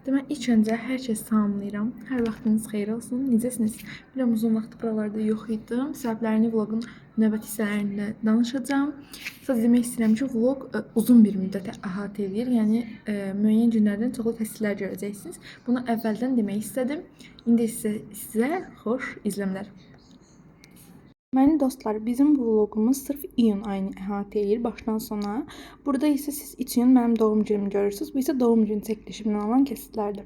Demək, ilk öncə hər kəs salamlayıram. Hər vaxtınız xeyir olsun. Necəsiniz? Biləm uzun vaxt buralarda yox idim. Səbəblərini vloqun növbəti hissələrində danışacağam. Sadəcə demək istəyirəm ki, vloq uzun bir müddətə əhatə edir. Yəni müəyyən günlərdən çoxlu təsirlər görəcəksiniz. Bunu əvvəldən demək istədim. İndi isə sizə xoş izləmələr. Mənim dostlar, bizim bu vlogumuz sırf iyun ayını əhatə edir başdan sona. Burada isə siz için mənim doğum günümü görürsünüz. Bu isə doğum günü çəkilişimdən olan kesitlərdir.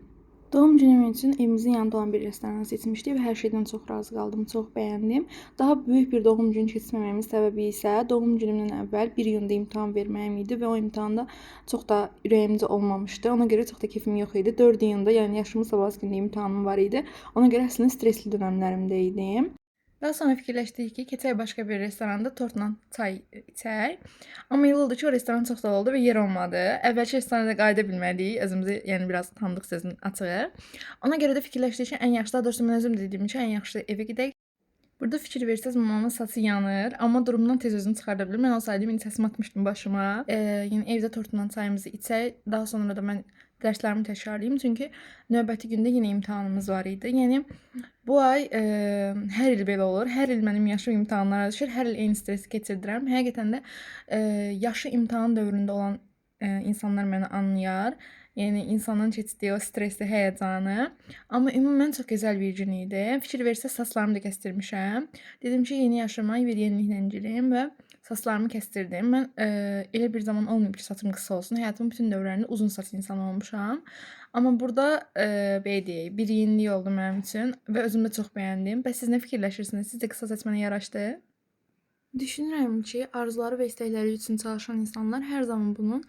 Doğum günüm üçün evimizin yanında olan bir restoranı seçmişdik və hər şeydən çox razı qaldım, çox bəyəndim. Daha böyük bir doğum günü keçirməməyimin səbəbi isə doğum günümdən əvvəl 1 iyunda imtahan verməyim idi və o imtahanda çox da ürəyimcə olmamışdı. Ona görə çox da keyfim yox idi. 4 iyunda, yəni yaşımın sabahı gündə imtahanım var idi. Ona görə əslində stresli dönəmlərimdə idim. Daha sonra fikirləşdik ki, keçək başqa bir restoranda tortla çay içək. Amma elə oldu ki, o restoran çox dolu oldu və yer olmadı. Əvvəlki restoranda qayıda bilmədik. Özümüzü, yəni biraz tanıdıq sözün açığı. Ona görə də fikirləşdik ki, ən yaxşı, daha doğrusu mən özüm dediyim ki, ən yaxşı evə gedək. Burada fikir versəz, mamamın saçı yanır, amma durumdan tez özünü çıxarda bilir. Mən olsaydım, indi səsimi atmışdım başıma. Yəni evdə tortla çayımızı içək. Daha sonra da mən dərslərimi təkrarlayım, çünki növbəti gündə yenə imtahanımız var idi. Yəni bu ay hər il belə olur. Hər il mənim yaşım imtahanlara düşür. Hər il eyni stresi keçirdirəm. Həqiqətən də yaşı imtahan dövründə olan insanlar məni anlayar. Yəni insanın keçdiyi o stresli həyəcanı. Amma ümumən çox gözəl bir gün idi. Fikir versəz, saçlarımı da kəstirmişəm. Dedim ki, yeni yaşıma bir yeniliklə girim və saçlarımı kəstirdim. Mən elə bir zaman olmayıb ki, saçım qısa olsun. Həyatımın bütün dövrlərində uzun saç insanı olmuşam. Amma burada belə deyək, bir yenilik oldu mənim üçün və özümü çox bəyəndim. Bəs siz nə fikirləşirsiniz? Sizcə qısa saç mənə yaraşdı? Düşünürəm ki, arzuları və istəkləri üçün çalışan insanlar hər zaman bunun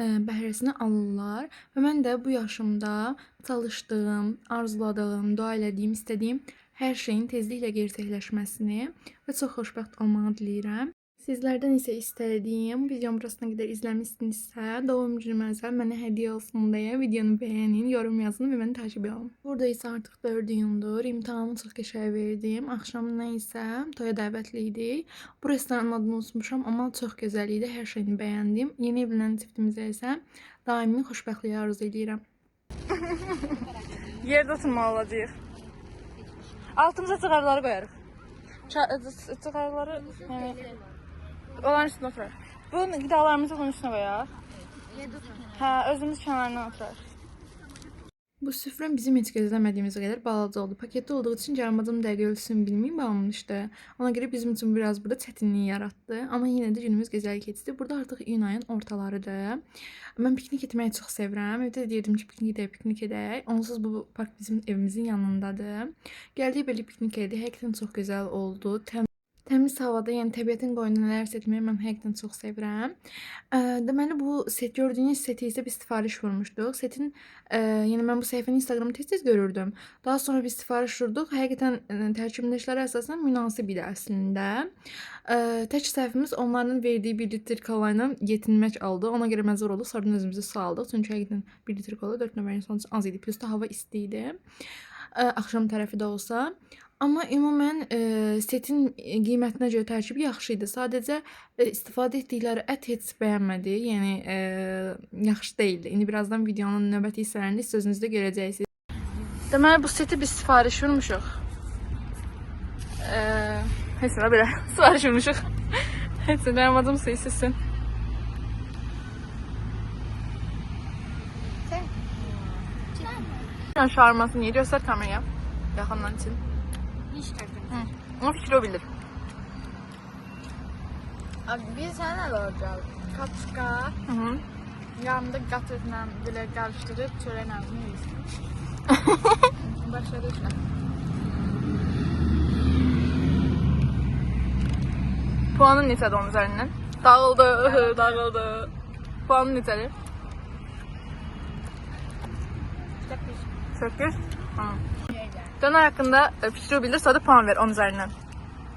bəhrəsini alırlar və mən də bu yaşımda çalışdığım, arzuladığım, dua elədiyim, istədiyim hər şeyin tezliklə gerçəkləşməsini və çox xoşbəxt olmağı diləyirəm. Sizlərdən isə istədiyim, videomu burasına qədər izləmişsinizsə, doğum günümə özel mənə hədiyyə olsun deyə videonu bəyənin, yorum yazın və məni takip edin. Burada isə artıq 4 iyundur, imtahanımı çox qəşəng verdim. Axşam nə isə toya dəvətli idik. Bu restoranın adını unutmuşam, amma çox gözəl idi, hər şeyini bəyəndim. Yeni evlənən çiftimizə isə daimi xoşbəxtlik arzu edirəm. Yerdə oturmalı olacağıq. Altımıza çıxarları qoyarıq. Çıxarları... Onların üstüne oturur. Bu qidalarımızı bunun üstüne qoyaq. Hə, özümüz kənarından oturur. Bu süfrə bizim heç gözləmədiyimiz qədər balaca oldu. Paketli olduğu üçün yarımadım dəqiq ölçüsünü bilməyim, alınmışdı. Ona görə bizim üçün biraz burada çətinlik yaratdı. Amma yenə də günümüz gözəl keçdi. Burada artıq iyun ayın ortalarıdır. Mən piknik etməyi çox sevirəm. Evdə deyirdim ki, piknik edək. Onsuz bu park bizim evimizin yanındadır. Gəldik belə piknik etdik. Həqiqətən çox gözəl oldu. Təmiz havada, yəni təbiətin qoynunda nələr etməyi mən həqiqətən çox sevirəm. Deməli bu set gördüyünüz seti isə biz sifariş vurmuşduq. Setin yəni mən bu səhifəni Instagramda tez-tez görürdüm. Daha sonra biz sifariş vurduq. Həqiqətən tərkibindəkilərə əsasən münasib idi əslində. Tək səhvimiz onların verdiyi 1 litr kola ilə yetinmək oldu. Ona görə məcbur olduq. Sonradan özümüzü su aldıq. Çünki həqiqətən 1 litr kola 4 nəfərin sonucu az idi. Plus da hava isti idi. Axşam tərəfi də olsa. Amma ümumən setin qiymətinə görə tərkibi yaxşı idi. Sadəcə istifadə etdikləri ət heç bəyənmədi. Yəni yaxşı deyildi. İndi birazdan videonun növbəti hissələrində sözünüzdə görəcəksiniz. Deməli bu seti biz sifariş vurmuşuq. Heç nə belə sifariş vurmuşuq. Heç nə dayamadım suyu sizsin. Şarmasını niye göster kameraya? Yaxından için. Ama fikri o bilir. Abi bir sene de olacak. Kaçka. Yanında gatırla böyle karıştırıp çöreğin ağzını yiyorsun. Başladı şuna. Puanın neçədir onun üzərindən? Dağıldı. Puanın neçədir? 8. Döner hakkında fikri o bilir, sonra da puan ver 10 üzerinden.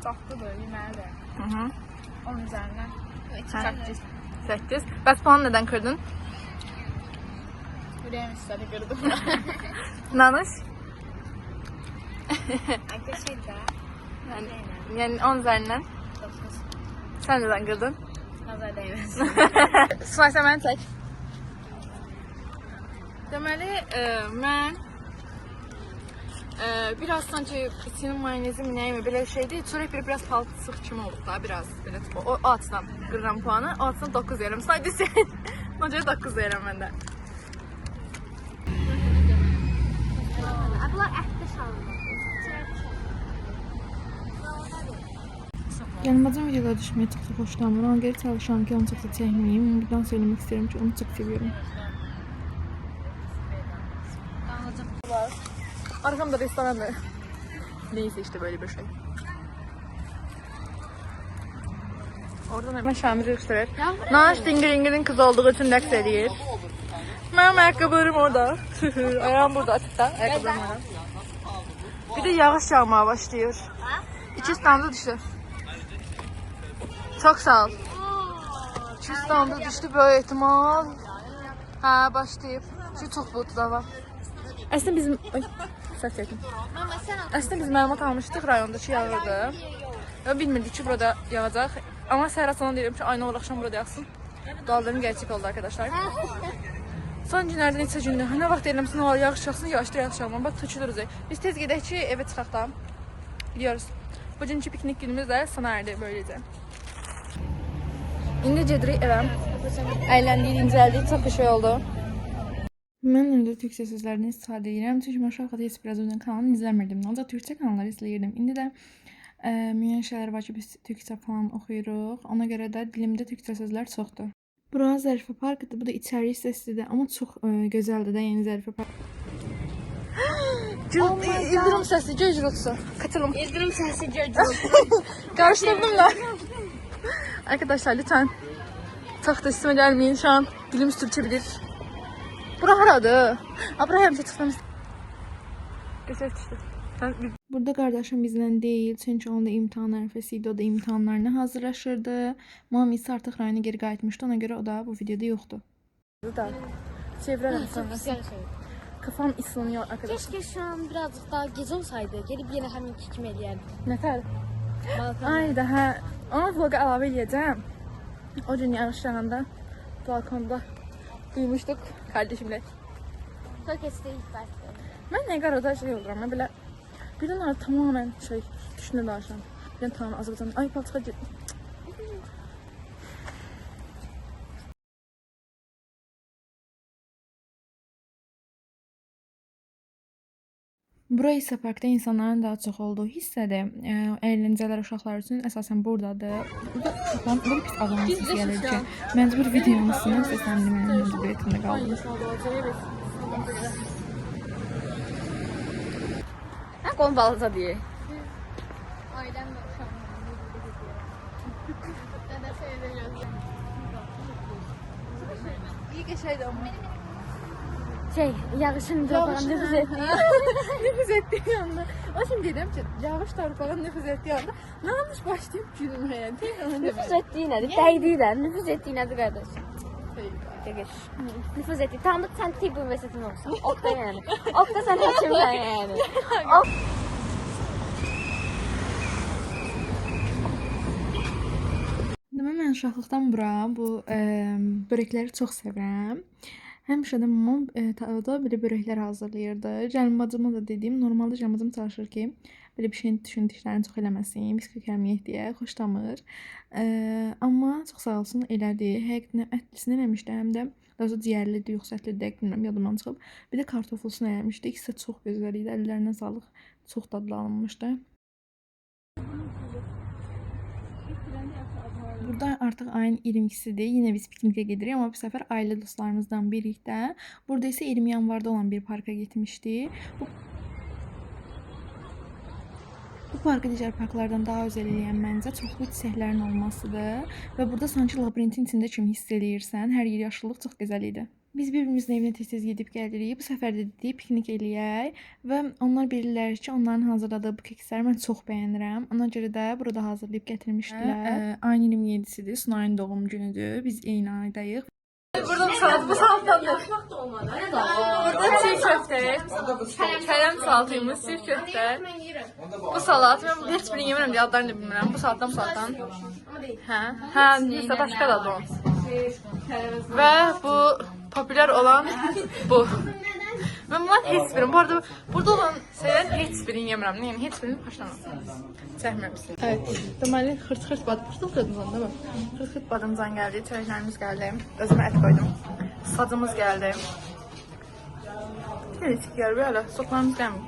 Çoxdur, yeməli də. 10 üzərindən 8. 8. Bəs puanı nədən kırdın? Ürəyim istədi, qırdım. Nanış? Arkadaşlar da. Yəni 10 üzerinden. 9. Sen nədən kırdın? Nazar değməz. Sivaysə məni çək. Deməli, mən biraz sanki içinin mayonezi mi nəyimi belə şeydir. Çörək biraz palçıq kimi olub da, biraz belə. O açdan qırıram puanı, o açdan 9 verirəm. Sadəcə sən, ona görə 9 verirəm məndə. Bunlar ətli şaldır. Yanılmacam videolara düşməyi çox da xoşlanmıram. Ona görə çalışıram ki, onu çox da çəkməyeyim. Buradan söyləmək istəyirəm ki, onu çox seviyorum. Arkamda restorandır. Neyse işte böyle bir şey. Oradan hemen Şamil gösterir. Naş Dingring'in kız olduğu için rəqs edir. Mənim ayakkabılarım orada. Ayağım burada açıkta. Ayakkabılarım orada. Bir de yağış yağmaya başlıyor. 200 tane düştü. Çok sağ ol. 200 tane düştü böyle ihtimal. Ha başlayıp. Çünkü çok bulutlu da var. Aslında bizim... Ay, ses çekin. Aslında biz məlumat almışdıq rayondakı yağırdı. Və bilmirdik ki burada yağacaq. Ama səhər sana deyirəm ki, aynı olaraq axşam burada yağsın. Dallarım gerçek oldu arkadaşlar. Son günlərdə neçə gündür. Nə vaxt deyirəmsin, o yağış yağsın, yağışdır yağış yağmam. Bak tökülürüz. Biz tez gedək ki, evə çıxaq da. Gidiyoruz. Bugünkü piknik günümüz də sona erdi böylece. İndi gedirik evə. Əyləndik, incəldik, çox bir şey oldu. Mən orada türkçə sözlərdən istifadə edirəm. Çünki mən uşaq vaxtı heç biraz özünün kanalını izləmirdim. Ancaq türkçə kanalları izləyirdim. İndi də müəyyən şeylər var ki, biz türkçə falan oxuyuruq. Ona görə də dilimdə türkçə sözlər çoxdur. Bura Zərifə parkıdır. Bu da içəri hissəsidir. Amma çox gözəldir də, yəni Zərifə park. İldirim səsi, göy gürültüsü. Katılım. İldirim səsi görürüm. Karıştırdım da. Arkadaşlar lütfen çok da üstüme gelmeyin, şu an dilimiz Türkçe bilir. Bura haradır? Ha, bura həmişə çıxdığımız. Götür düşdü. Burada qardaşım bizlə deyil, çünki onun da imtahan ərəfəsi idi, o da imtahanlarına hazırlaşırdı. Mami isə artıq rayona geri qayıtmışdı, ona görə o da bu videoda yoxdur. Da çevirərəm sonra. Kafam ıslanıyor arkadaşlar. Keşke şu an birazcık daha gece olsaydı. Gelip yine hemen kim eləyərdik. Nətər? Balkon. Ay da hə. Ona vloga əlavə edəcəm. O gün yağışlarında balkonda duymuşduq kardeşimle. Çok eski ilk başta. Mən nə qarada şey oluram, mən belə birdən ara tamamen şey düşünə danışıram. Birdən tamam Azərbaycan. Ay palçığa get. Bura isə parkda insanların daha çox olduğu hissədir. Əyləncələr uşaqlar üçün əsasən buradadır. Burada uşaqların öyle pis ağlamaq səsi gəlir ki, məcbur videonun üstündən səsləndim, mənim məcburiyyətimdə qaldım. Ha, konu balaca diye. Ailem de şu an. Dede seyrediyoruz. İyi ki şeydi ama. Şey, yağışın torpağın nüfuz ettiği. Nüfuz ettiği anda. O şimdi dedim ki yağış torpağın nüfuz ettiği anda ne yanlış başlayıp gülmeye. Nüfuz ettiği nedir? Değdiği de. Nüfuz ettiği nedir kardeş? Geç. Nüfuz ettiği. Tam da sen tıp üniversitetin olsun. Okta yani. Okta sen seçimden yani. Demək mən uşaqlıqdan bura bu börəkləri çox sevirəm. Həmişə də mamam tavada belə börəklər hazırlayırdı. Gəlin bacıma da dedim, normalda gəlin bacım çalışır ki, belə bir şeyin düşündüklərini çox eləməsin, biz kökəlməyək deyə xoşlamır. Amma çox sağ olsun elədi. Həqiqətən ətlisini eləmişdi, həm də daha sonra ciyərlidir, yoxsa ətli dəqiq bilmirəm, yadımdan çıxıb. Bir də kartoflusunu eləmişdi. İkisi də çox gözəl idi. Əllərinə sağlıq. Çox dadlı alınmışdı. Burada artıq ayın 22-sidir. Yine biz piknikə gedirik, amma bu səfər ailə dostlarımızdan birlikdə. Burada isə 20 yanvarda olan bir parka getmişdik. Bu parkı digər parklardan daha özəl eləyən məncə çoxlu çiçəklərin olmasıdır və burada sanki labirintin içində kimi hiss eləyirsən. Hər yer yaşıllıq çox gözəl idi. Biz bir-birimizin evinə tez-tez gedib gəlirik. Bu səfər də dedik piknik eləyək və onlar bilirlər ki, onların hazırladığı bu keksləri mən çox bəyənirəm. Ona görə də burada hazırlayıb gətirmişdilər. Ayın 27-sidir, Sunayın doğum günüdür. Biz eyni aydayıq. Burada bu salatdan da burada çiğ köfte, kələm salatıymış, çiğ köfte. Bu salat, mən heç birini yemirəm deyə adlarını da bilmirəm. Bu salatdan. Hə, neysə başqa da bu. Və bu popüler olan bu. Mən bunların heç birini, bu arada burada olan şeylərin heç birini yemirəm. Yəni heç birini xoşlamam. Çəkmirəm sizi. Evet, deməli xırt-xırt badımcan değil mi? Xırt-xırt badımcan gəldi, çörəklərimiz gəldi. Özümə ət qoydum. Sacımız gəldi. Heç gəlir belə, soframız gəlmir.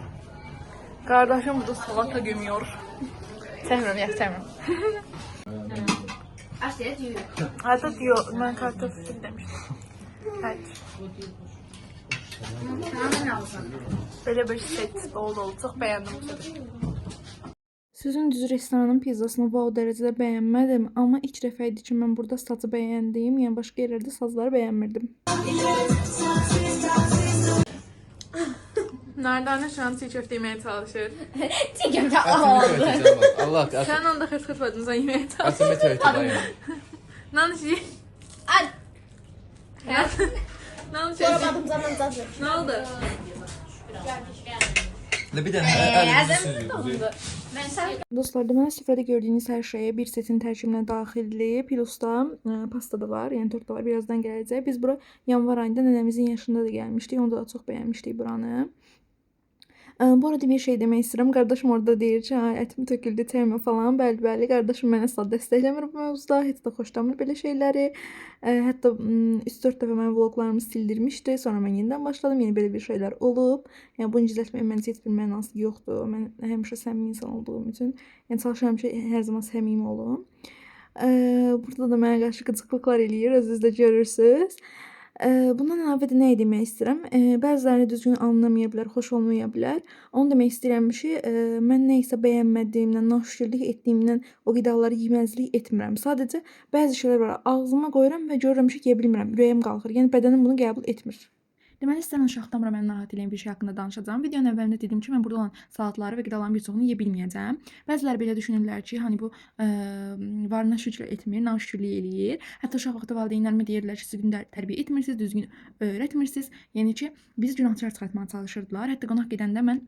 Qardaşım burada salata gömüyor. Çəkmirəm, yox, çəkmirəm. Hatta diyor, ben kartofu demiştim. Evet. Böyle bir set bol dolu, çok beğendim bu seti. Sözün düzü restoranın pizzasını wow dərəcədə bəyənmədim, amma ilk dəfə idi ki, mən burada sazı bəyəndim, yəni başqa yerlərdə sazları bəyənmirdim. Nardane şu an çiğ köfte yemeye çalışır. Çiğ köfte Allah Sen onda hırt badımcan yemeye çalışır. Asıl tövbe ya. Nanişi. Ay. Nanişi. Badımcanın tadı. Ne oldu? Ne bir tane Dostlar, deməli süfrədə gördüyünüz hər şeyə bir setin tərkibinə daxildir. Plus da pasta da var, yəni tort da var. Birazdan gələcək. Biz bura yanvar ayında nənəmizin yaşında da gəlmişdik. Onda da çox bəyənmişdik buranı. Bu arada bir şey demək istəyirəm. Qardaşım orada deyir ki, ətim töküldü, çəkmə falan. Bəli, qardaşım mənə asla dəstəkləmir bu mövzuda. Heç də xoşlamır belə şeyləri. Hətta 3-4 dəfə mənim vloglarımı sildirmişdi. Sonra mən yenidən başladım. Yəni belə bir şeylər olub. Yəni bunu gizlətməyin məncə heç bir mənası yoxdur. Mən həmişə səmimi insan olduğum üçün, yəni çalışıram ki, hər zaman səmimi olum. Burada da mənə qarşı qıcıqlıqlar eləyir, özünüz də görürsüz. Bundan əlavə də nə demək istəyirəm? Bəzilərini düzgün anlamaya bilər, xoş olmaya bilər. Onu demək istəyirəm ki, mən nə isə bəyənmədiyimdən, naşükürlük etdiyimdən o qidaları yeməzlik etmirəm. Sadəcə bəzi şeylər var, ağzıma qoyuram və görürəm ki, yeyə bilmirəm, ürəyim qalxır. Yəni bədənim bunu qəbul etmir. Deməli, istəyirəm uşaqdan məni narahat edən bir şey haqqında danışacağam. Videonun əvvəlində dedim ki, mən burada olan salatları və qidaların bir çoxunu yeyə bilməyəcəm. Bəziləri belə düşünürlər ki, hani bu varına şükür etmir, naşükürlük eləyir. Hətta uşaq vaxtı valideynlərimə deyirlər ki, siz düzgün tərbiyə etmirsiniz, düzgün öyrətmirsiniz. Yəni ki, biz günahkar çıxartmağa çalışırdılar. Hətta qonaq gedəndə mən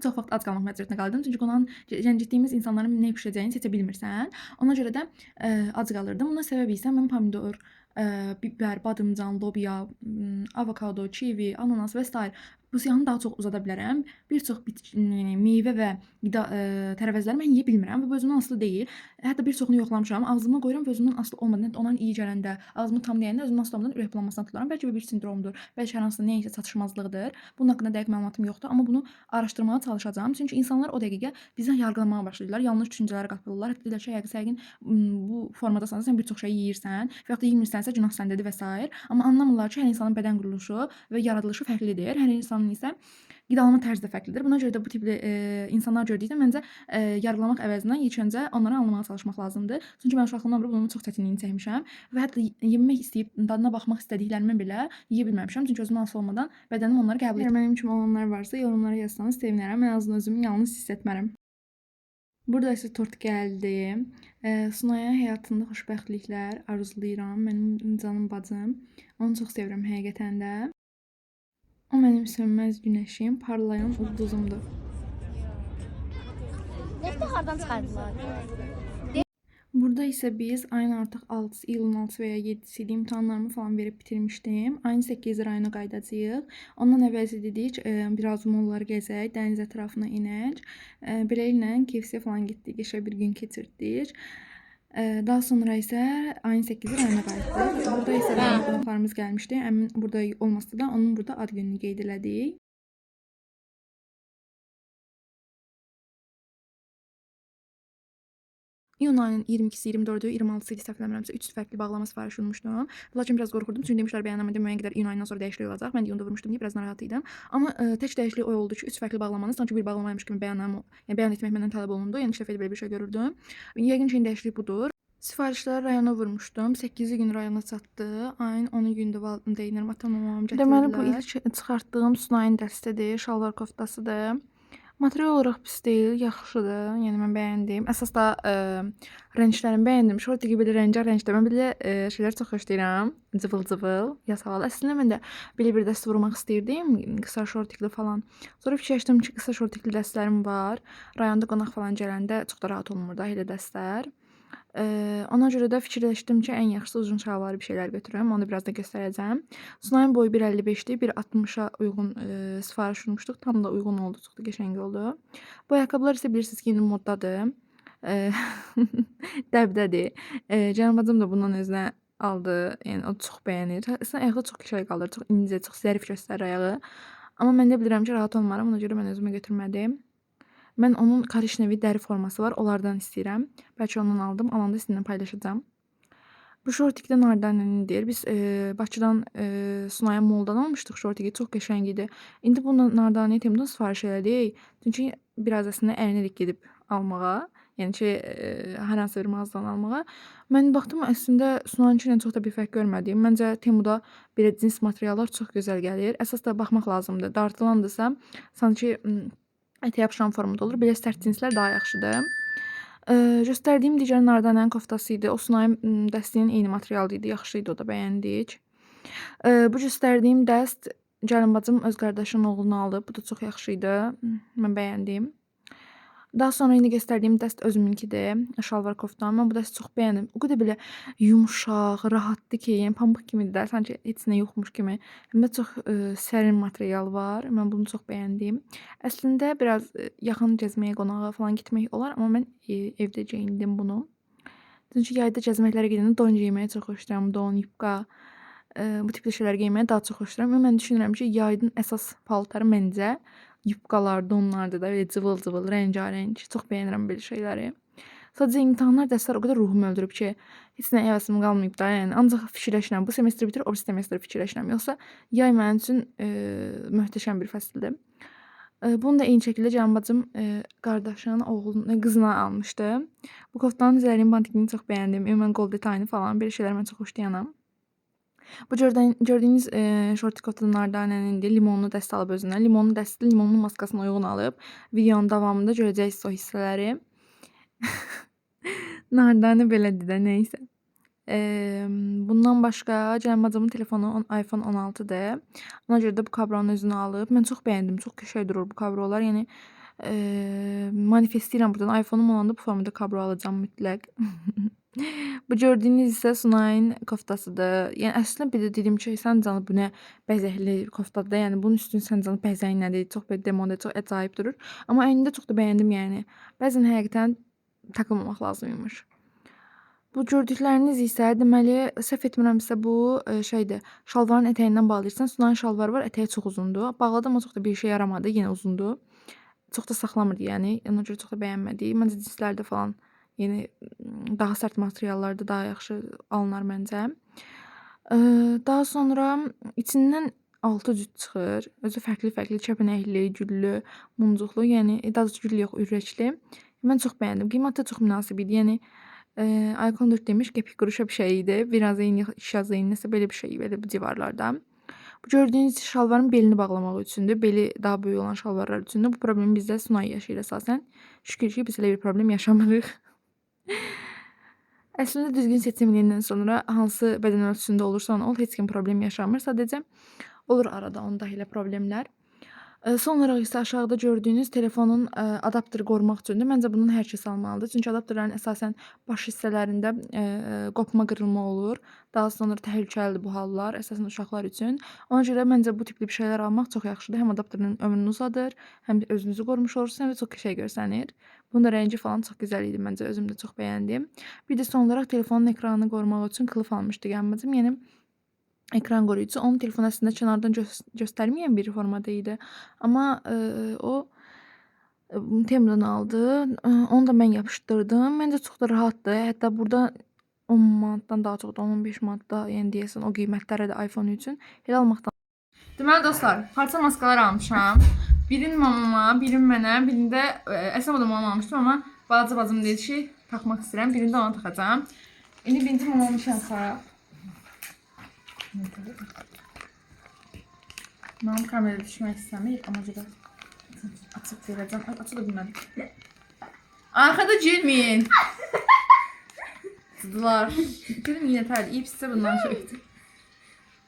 çox vaxt ac qalmaq məcburiyyətinə qaldım. Çünki qonağın getdiyimiz insanların nə bişirəcəyini seçə bilmirsən. Ona görə də ac qalırdım. Buna səbəb isə mən pomidor, biber, badımcan, lobya, avokado, kivi, ananas və s. Bu siyahını daha çox uzada bilərəm. Bir çox meyvə və qida tərəvəzləri mən yeyə bilmirəm və bu özümdən asılı deyil. Hətta bir çoxunu yoxlamışam. Ağzıma qoyuram və özümdən asılı olmadan, hətta onların iyi gələndə, ağzımı tam deyəndə özümdən asılı olmadan ürək bulanmasına tuturam. Bəlkə bir sindromdur, bəlkə hər hansısa nəyəsə çatışmazlıqdır. Bunun haqqında dəqiq məlumatım yoxdur, amma bunu araşdırmağa çalışacağam. Çünki insanlar o dəqiqə bizə yargılamağa başlayırlar, yanlış düşüncələrə qapılırlar. Hətta deyirlər ki, yəqin bu formadasan, sən bir çox şey yeyirsən, və ya da yemirsənsə günah səndədir və s. Amma anlamırlar ki, hər insanın bədən quruluşu və yaradılışı fərqlidir. Hər insanın isə qidalama tərzi də fərqlidir. Buna görə də bu tipli insanlar gördükdə məncə yargılamaq əvəzinə ilk öncə onları anlamaya çalışmaq lazımdır. Çünki mən uşaqlığımdan bəri bunun çox çətinliyini çəkmişəm və hətta yemək istəyib dadına baxmaq istədiklərimi belə yeyə bilməmişəm. Çünki özümdən asılı olmadan bədənim onları qəbul etmir. Mənim kimi olanlar varsa yorumlara yazsanız sevinərəm. Ən azından özümü yalnız hiss etmərəm. Burada isə tort gəldi. Sunaya həyatında xoşbəxtliklər arzulayıram. Mənim canım bacım. Onu çox sevirəm həqiqətən də. O mənim sönməz günəşim, parlayan ulduzumdur. Nefti hardan çıxardılar? Burada isə biz ayın artıq 6-sı, iyulun 6 və ya 7-si ilə imtahanlarımı falan verib bitirmişdim. Ayın 8-i rayona qayıdacağıq. Ondan əvvəlcə dedik, biraz mollar gəzək, dəniz ətrafına inək. Beləliklə KFC falan getdik, qəşəng bir gün keçirdik. Daha sonra isə ayın 8-i rayona qayıtdıq. Burada isə rayon qonaqlarımız gəlmişdi. Əmin burada olmasa da onun burada ad gününü qeyd elədik. İyun ayının 22-si, 24-ü, 26-sı idi səhv eləmirəmsə 3 fərqli bağlama sifariş olmuşdum. Lakin biraz qorxurdum çünki demişlər bəyənnamədə müəyyən qədər iyun ayından sonra dəyişiklik olacaq. Mən iyunda vurmuşdum deyə biraz narahat idim. Amma tək dəyişiklik o oldu ki, 3 fərqli bağlamanı sanki bir bağlamaymış kimi yəni bəyan etmək məndən tələb olundu. Yəni ilk dəfə belə bir şey görürdüm. Yəqin ki, dəyişiklik budur. Sifarişləri rayona vurmuşdum. 8-ci gün rayona çatdı. Ayın 10-u gündə valideynlərim, atam-mamam gətirdilər. Deməli bu ilk çıxartdığım Sunayın dəstədir, şalvar koftasıdır. Material olaraq pis deyil, yaxşıdır. Yəni mən bəyəndim. Əsas da rənglərini bəyəndim. Şortiki belə rəngarəngdir. Mən belə şeylər çox xoşlayıram. Cıvıl-cıvıl, yasaval. Əslində mən də belə bir dəstə vurmaq istəyirdim, qısa şortikli falan. Sonra fikirləşdim ki, qısa şortikli dəstlərim var. Rayonda qonaq falan gələndə çox da rahat olmur da elə dəstlər. Ona görə də fikirləşdim ki, ən yaxşısı uzun şalvarlı bir şeylər götürüm. Onu biraz da göstərəcəm. Sunayın boyu 1.55-dir. 1.60-a uyğun sifariş vurmuşduq. Tam da uyğun oldu. Çox da qəşəng oldu. Bu ayaqqabılar isə bilirsiniz ki, indi moddadır. Dəbdədir. Cənab bacım da bundan özünə aldı. Yəni o çox bəyənir. Əslində ayaqda çox qəşəng qalır. Çox incə, çox zərif göstərir ayağı. Amma mən də bilirəm ki, rahat olmaram. Ona görə mən özümə götürmədim. Mən onun Karişnevi dəri forması var. Onlardan istəyirəm. Bəlkə ondan aldım. Alanda sizinlə paylaşacağam. Bu şortik də Nardanenindir. Biz Bakıdan Sunaya Moldan almışdıq şortiki. Çox qəşəng idi. İndi bunu Nardaneyi Temudan sifariş elədik. Çünki biraz əslində əynilik gedib almağa. Yəni ki, hər hansı bir mağazadan almağa. Mən baxdım, əslində Sunayınki ilə çox da bir fərq görmədim. Məncə Temuda belə cins materiallar çox gözəl gəlir. Əsas da baxmaq lazımdır. Dartılandısa, sanki ətə yapışan formada olur. Belə sərt cinslər daha yaxşıdır. Göstərdiyim digər Nardanenin koftası idi. O Sunayın dəstinin eyni materialdı idi. Yaxşı idi, o da bəyəndik. Bu göstərdiyim dəst gəlin bacım öz qardaşının oğlunu alıb. Bu da çox yaxşı idi. Mən bəyəndim. Daha sonra indi göstərdiyim dəst özümünkidir. Şalvar koftam. Mən bu dəsti çox bəyəndim. O qədər belə yumşaq, rahatdır ki, yəni pambıq kimidir də, sanki heç nə yoxmuş kimi. Həm də çox sərin material var. Mən bunu çox bəyəndim. Əslində biraz yaxın gəzməyə, qonağa falan getmək olar, amma mən evdə geyindim bunu. Çünki yayda gəzməklərə gedəndə don geyməyə çox xoşlayıram. Don, yubka, bu tipli şeylər geyməyə daha çox xoşlayıram. Mən düşünürəm ki, yaydın əsas paltarı məncə yubkalar, donlardır da, belə cıvıl-cıvıl, rəngarəng. Çox bəyənirəm belə şeyləri. Sadəcə imtahanlar, dərslər o qədər ruhumu öldürüb ki, heç nə həvəsim qalmayıb da, yəni ancaq fikirləşirəm. Bu semestr bitir, o semestr fikirləşirəm. Yoxsa yay mənim üçün möhtəşəm bir fəsildir. Bunu da eyni şəkildə canım bacım qardaşının oğluna, qızına almışdı. Bu koftanın zərrin bantikini çox bəyəndim. Ümumən qol detayını falan, belə şeylər mən çox xoşlayanam. Bu gördüyünüz şortik koftadan Nardanenindir. Limonlu dəst alıb özünə. Limonlu dəsti limonlu maskasına uyğun alıb. Videonun davamında görəcəksiniz o hissələri. Nardane belədir də, neysə. Bundan başqa Cəlmacımın telefonu iPhone 16-dır. Ona görə də bu kabronun özünü alıb. Mən çox bəyəndim. Çox qəşəng durur bu kabrolar. Yəni manifestləyirəm buradan. iPhone-um olanda bu formada kabro alacağam mütləq. Bu gördüyünüz isə Sunayın koftasıdır. Yəni əslində bir də dedim ki, sən canı bu nə bəzəkli koftadır. Yəni bunun üstünə sən canı bəzəyin nədir? Çox belə demoda, çox əcaib durur. Amma əynində çox da bəyəndim yəni. Bəzən həqiqətən takılmamaq lazım imiş. Bu gördükləriniz isə deməli səhv etmirəmsə bu şeydir. Şalvarın ətəyindən bağlayırsan. Sunayın şalvarı var, ətəyi çox uzundur. Bağladım, amma çox da bir işə yaramadı. Yenə uzundur. Çox da saxlamırdı yəni. Ona görə çox da bəyənmədik. Məncə cinslərdə falan yəni daha sərt materiallarda daha yaxşı alınar məncə. Daha sonra içindən 6 cüt çıxır. Özü fərqli-fərqli kəpənəkli, güllü, muncuqlu, yəni daha doğrusu güllü yox, ürəkli. Mən çox bəyəndim. Qiyməti çox münasib idi. Yəni Icon 4 demiş, qəpik quruşa bir şey idi. Biraz eyni, iş yazayın, nəsə belə bir şey, belə bu civarlarda. Bu gördüyünüz şalvarın belini bağlamaq üçündür. Beli daha böyük olan şalvarlar üçündür. Bu problemi bizdə Sunay yaşayır əsasən. Şükür ki, biz elə bir problem yaşamırıq. Əslində düzgün seçim ediləndən sonra hansı bədən ölçüsündə olursan ol, heç kim problem yaşamır. Sadəcə olur arada onda elə problemlər. Son olaraq isə aşağıda gördüyünüz telefonun adapteri qorumaq üçündür. Məncə bunun hər kəs almalıdır. Çünki adapterlərin əsasən baş hissələrində qopma, qırılma olur. Daha sonra təhlükəlidir bu hallar, əsasən uşaqlar üçün. Ona görə məncə bu tipli bir şeylər almaq çox yaxşıdır. Həm adapterinin ömrünü uzadır, həm də özünüzü qorumuş olursunuz, həm də çox qəşəng görsənir. Bunun da rəngi falan çox gözəl idi məncə, özüm də çox bəyəndim. Bir də son olaraq telefonun ekranını qorumaq üçün kılıf almışdı gəlməcəm. Yəni ekran qoruyucu. Onun telefon əslində kənardan göstərməyən bir formada idi. Amma o Temudan aldı. Onu da mən yapışdırdım. Məncə çox da rahatdır. Hətta burada 10 manatdan daha çoxdur. 15 manatda, yəni deyəsən o qiymətlərə də iPhone üçün elə almaqdan. Deməli dostlar, parça maskalar almışam. Birini mamama, birini mənə, birini də əslində da mamama almışdım, amma balaca bacım dedi ki, taxmaq istəyirəm. Birini də ona taxacağam. İndi birinci mamamı şanslayaq. Mənim kamerada düşmək istəmir, amma görə açıb verəcəm. Açı da bilmədim. Arxada gülməyin. Sıdılar. Gülüm yetərli. İyi pissə bundan şeydir.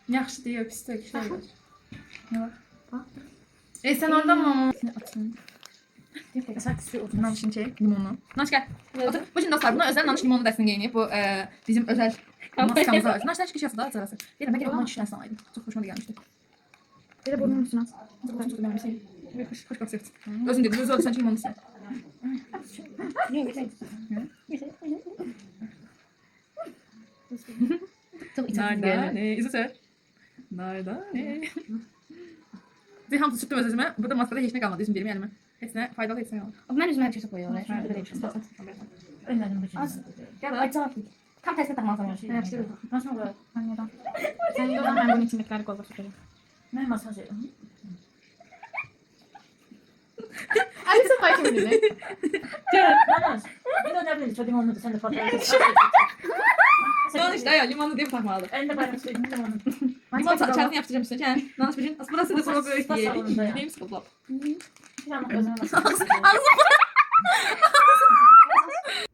Yaxşı deyil, pissə şeydir. Ne var? Sən oradan mamamı açın. Nanışın çek, limonu. Nanış gel. Otur. Bu şimdi dostlar buna özel nanış limonu dəstini geyinib. Bu bizim özel maskamıza ait. Nanışlar çıkış yapsa da açarası. Deyirəm, mən gəlib ona şişdən sanaydım. Çox xoşuma da gəlmişdi. Belə burnunun üstünə. Çox da beğenmişim. Xoş qoxusu yoxdur. Özün dedin, özü oldu sən ki limonu istəyir. Nardane, izə sər. Nardane. Zeyhan tutdu özümə. Burada maskada heç nə qalmadı, üzüm deyirəm yəni mən. Heç nə faydalı heç nə qalmadı. Mən üzümə hər şeyə qoyuyorum. Gəl. Ay cavab. Tam tərsine takmalısam o şeyi. Yaxşı. Nasıl olur? Neden? Sen de ben bunun içindekileri kolla tutacağım. Ben masaj ediyorum. Ay sən fay kimi dedin. Yalnız. Bir de ne bileyim çocuğum olmadı sen de fotoğraf. Nanış da ya limonlu deyib taxmalıdır. Elinde paylaştırdım limonunu. Limon çarını yaptıracağım üstüne. Yani nanış bir gün. Burası da soğuk öyle yedik. Neyim sıkıldı?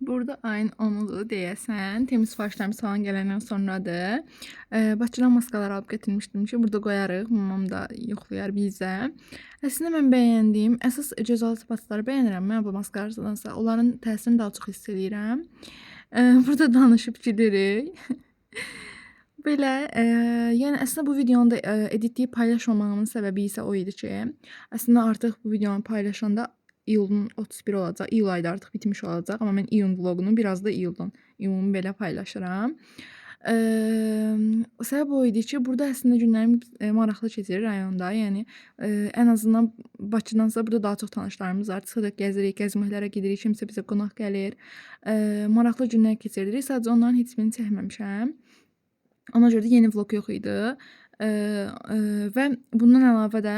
Burada ayın 10'udur deyəsən. Temiz faşlarımız falan gələndən sonradır. Bakıdan maskalar alıb gətirmişdim ki, burada qoyarıq. Mamam da yoxlayar bizə. Əslində mən bəyəndiyim əsas cəzalı pasları bəyənirəm. Mən bu maskalardansa onların təsirini daha çox hiss edirəm. Burada danışıb gedirik. Belə, yəni əslində bu videonu da editləyib paylaşmamağımın səbəbi isə o idi ki, əslində artıq bu videonu paylaşanda iyulun 31 olacaq. İyul ayda artıq bitmiş olacaq. Amma mən iyun vlogunu biraz da iyuldan belə paylaşıram. Səbəb o idi ki, burada əslində günlərim maraqlı keçirir rayonda. Yəni ən azından Bakıdansa burada daha çox tanışlarımız var. Çıxırıq, gəzirik, gəzməklərə gedirik, kimsə bizə qonaq gəlir. Maraqlı günlər keçiririk. Sadəcə onların heç birini çəkməmişəm. Ona görə də yeni vlog yox idi. Və bundan əlavə də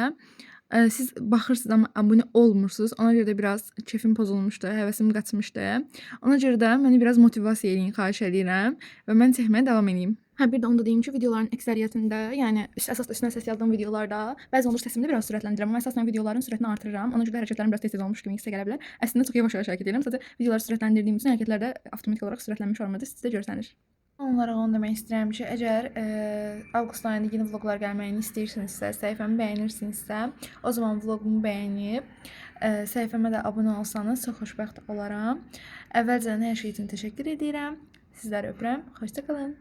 siz baxırsınız amma abunə olmursunuz. Ona görə də biraz keyfim pozulmuşdu, həvəsim qaçmışdı. Ona görə də məni biraz motivasiya eləyin, xahiş edirəm və mən çəkməyə davam edeyim. Bir də onu da deyim ki, videoların əksəriyyətində, yəni əsas üstünə səs yazdığım videolarda bəzən olur səsimi də biraz sürətləndirirəm. Amma əsasən videoların sürətini artırıram. Ona görə hərəkətlərim biraz tez olmuş kimi hissə gələ bilər. Əslində çox yavaş-yavaş hərəkət edirəm. Sadəcə videoları sürətləndirdiyim üçün hərəkətlər də avtomatik olaraq sürətlənmiş formada sizdə görsənir. Onlara onu demək istəyirəm ki, əgər avqust ayında yeni vloqlar gəlməyini istəyirsinizsə, səhifəmi bəyənirsinizsə, o zaman vloqumu bəyənib səhifəmə də abunə olsanız çox xoşbəxt olaram. Əvvəlcədən hər şey üçün təşəkkür edirəm. Sizləri öpürəm. Xoşça qalın.